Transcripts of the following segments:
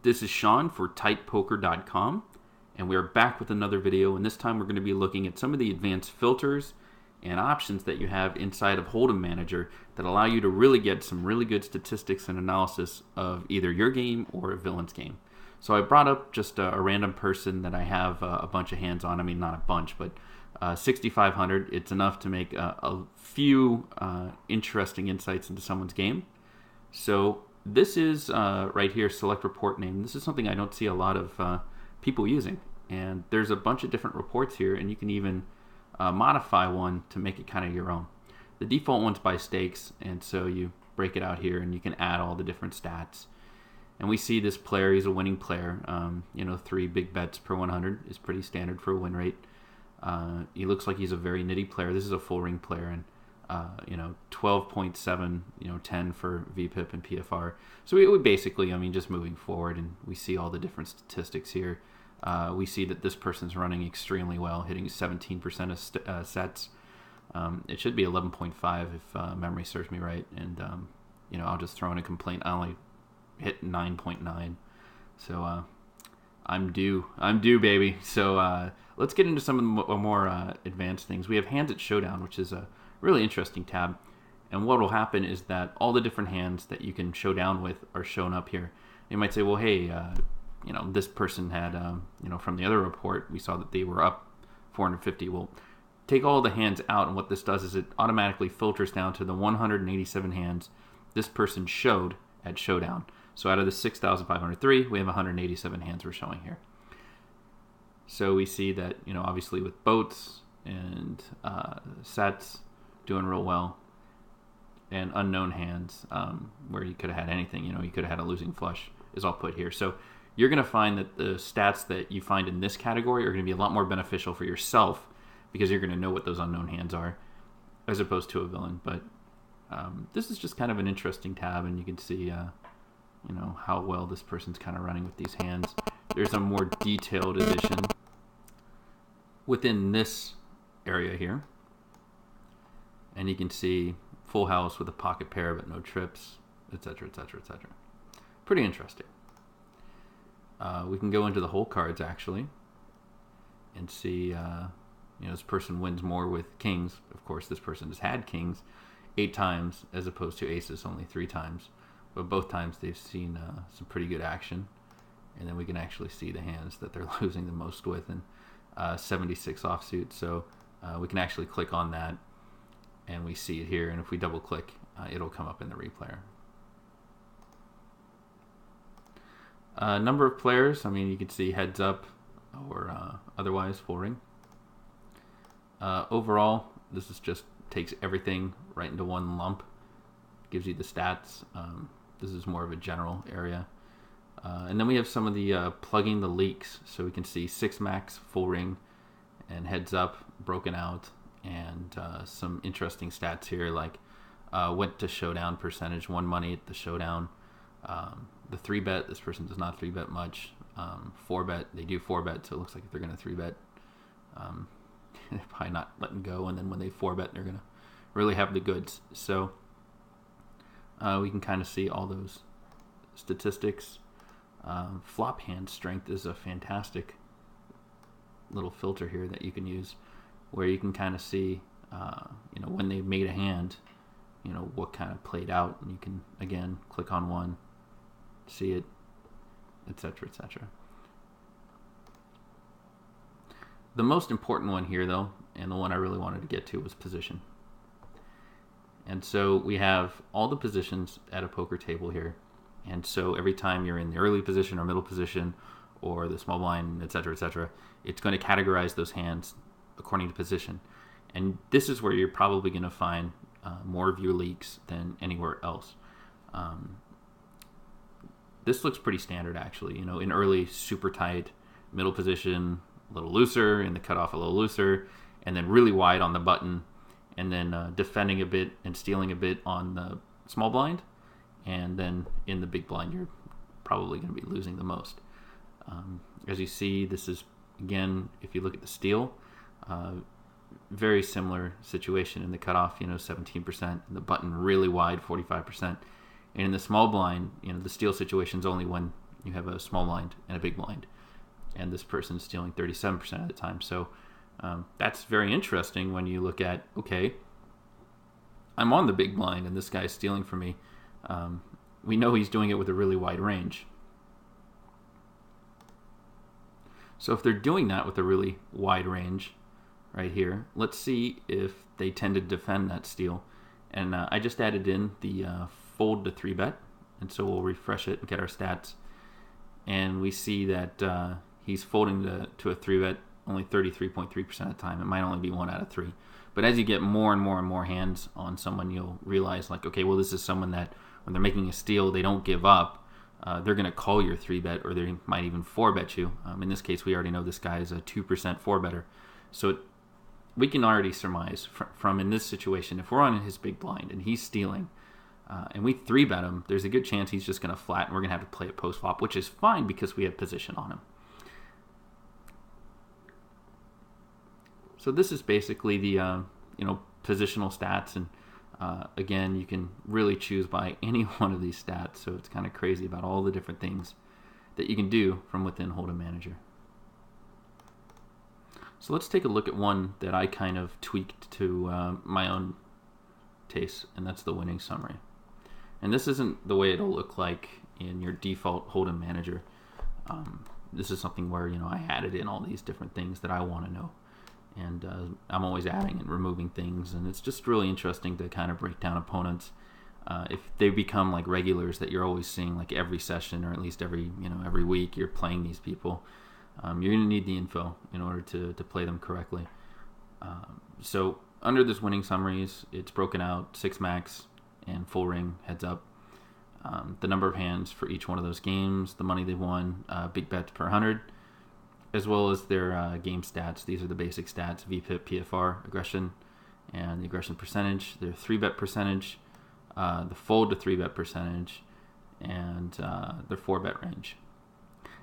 This is Sean for tightpoker.com, and we are back with another video, and this time we're going to be looking at some of the advanced filters and options that you have inside of Holdem Manager that allow you to really get some really good statistics and analysis of either your game or a villain's game. So I brought up just a random person that I have a bunch of hands on. I mean, not a bunch, but 6,500. It's enough to make a few interesting insights into someone's game. So this is right here, select report name. This is something I don't see a lot of people using. And there's a bunch of different reports here, and you can even modify one to make it kind of your own. The default one's by stakes, and so you break it out here, and you can add all the different stats. And we see this player, he's a winning player. 3 big bets per 100 is pretty standard for a win rate. He looks like he's a very nitty player. This is a full ring player, and 12.7, 10 for VPIP and PFR. So we basically, just moving forward, and we see all the different statistics here. We see that this person's running extremely well, hitting 17% of sets. It should be 11.5 if memory serves me right, and I'll just throw in a complaint. I only hit 9.9, so I'm due, baby. So let's get into some of the more advanced things. We have hands at showdown, which is a really interesting tab, and what will happen is that all the different hands that you can show down with are shown up here. You might say, well, hey, this person had, from the other report, we saw that they were up 450. Well, take all the hands out, and what this does is it automatically filters down to the 187 hands this person showed at showdown. So out of the 6,503, we have 187 hands we're showing here. So we see that, obviously with boats and sets doing real well, and unknown hands where you could have had anything, you could have had a losing flush, is all put here. So you're going to find that the stats that you find in this category are going to be a lot more beneficial for yourself because you're going to know what those unknown hands are as opposed to a villain. But this is just kind of an interesting tab, and you can see how well this person's kind of running with these hands. There's a more detailed edition within this area here, and you can see full house with a pocket pair but no trips, etc., etc., etc. Pretty interesting. We can go into the whole cards actually and see this person wins more with kings. Of course, this person has had kings 8 times as opposed to aces only 3 times, but both times they've seen some pretty good action. And then we can actually see the hands that they're losing the most with, and 76 offsuit. So we can actually click on that, and we see it here. And if we double click, it'll come up in the replayer. Number of players, you can see heads up or otherwise full ring. Overall, this is just takes everything right into one lump, gives you the stats. This is more of a general area. And then we have some of the plugging the leaks, so we can see 6 max, full ring, and heads up broken out, and some interesting stats here like went to showdown percentage, won money at the showdown. The 3-bet, this person does not 3-bet much. 4-bet, they do 4-bet, so it looks like they're going to 3-bet. They're probably not letting go, and then when they 4-bet, they're going to really have the goods. So we can kind of see all those statistics. Flop hand strength is a fantastic little filter here that you can use, where you can kind of see, when they made a hand, what kind of played out, and you can again click on one, see it, etc., etc. The most important one here, though, and the one I really wanted to get to, was position. And so we have all the positions at a poker table here. And so every time you're in the early position or middle position or the small blind, etc., etc., it's going to categorize those hands according to position. And this is where you're probably going to find more of your leaks than anywhere else. This looks pretty standard, actually. In early, super tight, middle position, a little looser, in the cutoff a little looser, and then really wide on the button, and then defending a bit and stealing a bit on the small blind. And then in the big blind, you're probably going to be losing the most. As you see, this is, again, if you look at the steal, very similar situation in the cutoff, 17%, and the button really wide, 45%. And in the small blind, the steal situation is only when you have a small blind and a big blind, and this person's stealing 37% of the time. So that's very interesting when you look at, okay, I'm on the big blind and this guy's stealing from me. We know he's doing it with a really wide range. So if they're doing that with a really wide range right here, let's see if they tend to defend that steal. And I just added in the fold to 3-bet, and so we'll refresh it and get our stats. And we see that he's folding to a 3-bet only 33.3% of the time. It might only be 1 out of 3. But as you get more and more and more hands on someone, you'll realize, like, okay, well, this is someone that when they're making a steal, they don't give up. They're going to call your 3-bet, or they might even 4-bet you. In this case, we already know this guy is a 2% 4-better. So we can already surmise from in this situation, if we're on his big blind and he's stealing, and we 3-bet him, there's a good chance he's just going to flat, and we're going to have to play it post-flop, which is fine because we have position on him. So this is basically the positional stats, and again, you can really choose by any one of these stats. So it's kind of crazy about all the different things that you can do from within Holdem Manager. So let's take a look at one that I kind of tweaked to my own taste, and that's the winning summary. And this isn't the way it'll look like in your default Holdem Manager. This is something where I added in all these different things that I want to know. And I'm always adding and removing things, and it's just really interesting to kind of break down opponents. If they become like regulars that you're always seeing like every session, or at least every week you're playing these people, you're going to need the info in order to play them correctly. So under this winning summaries, it's broken out 6 max and full ring heads up. The number of hands for each one of those games, the money they've won, big bets per 100, as well as their game stats. These are the basic stats: VPIP, PFR, aggression, and the aggression percentage, their 3-bet percentage, the fold to 3-bet percentage, and their 4-bet range.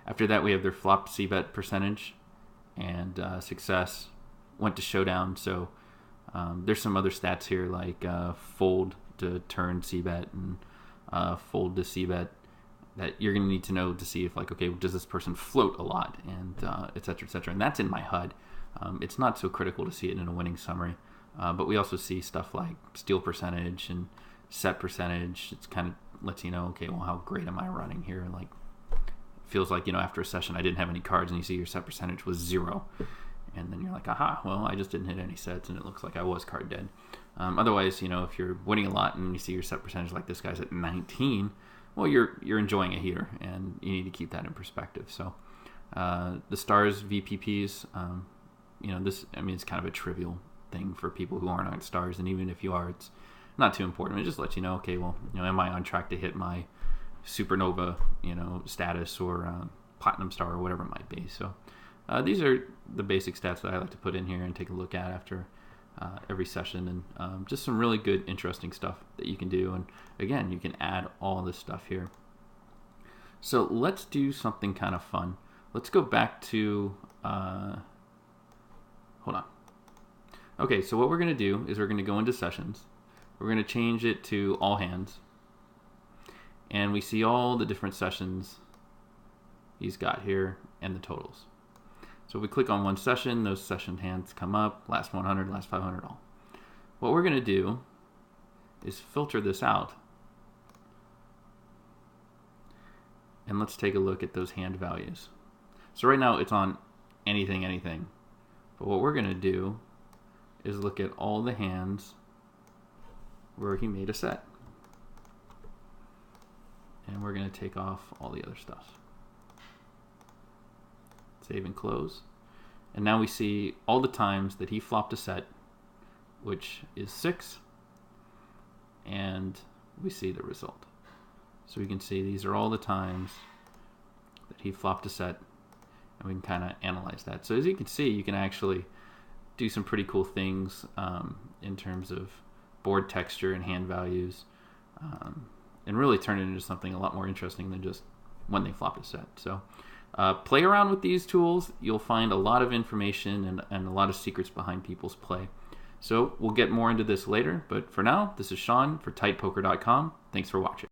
After that, we have their flop C-bet percentage and success. Went to showdown, so there's some other stats here like fold to turn C-bet and fold to C-bet that you're going to need to know to see if, like, okay, does this person float a lot, and et cetera, et cetera. And that's in my HUD. It's not so critical to see it in a winning summary, but we also see stuff like steal percentage and set percentage. It's kind of lets you know, okay, well, how great am I running here? Like, feels like, after a session I didn't have any cards, and you see your set percentage was 0. And then you're like, aha, well, I just didn't hit any sets, and it looks like I was card dead. Otherwise, if you're winning a lot and you see your set percentage like this guy's at 19, well, you're enjoying a heater, and you need to keep that in perspective. So the stars VPPs, it's kind of a trivial thing for people who aren't on stars, and even if you are, it's not too important. It just lets you know, okay, well, am I on track to hit my supernova, status, or platinum star, or whatever it might be. So these are the basic stats that I like to put in here and take a look at after every session, and just some really good, interesting stuff that you can do. And again, you can add all this stuff here. So let's do something kind of fun. Let's go back to, hold on. Okay, so what we're going to do is we're going to go into sessions. We're going to change it to all hands. And we see all the different sessions he's got here and the totals. So if we click on one session, those session hands come up, last 100, last 500, all. What we're going to do is filter this out. And let's take a look at those hand values. So right now it's on anything. But what we're going to do is look at all the hands where he made a set. And we're going to take off all the other stuff. Save and close. And now we see all the times that he flopped a set, which is 6, and we see the result. So we can see these are all the times that he flopped a set, and we can kind of analyze that. So as you can see, you can actually do some pretty cool things in terms of board texture and hand values, and really turn it into something a lot more interesting than just when they flopped a set. So play around with these tools. You'll find a lot of information and a lot of secrets behind people's play. So we'll get more into this later, but for now, this is Sean for TightPoker.com. Thanks for watching.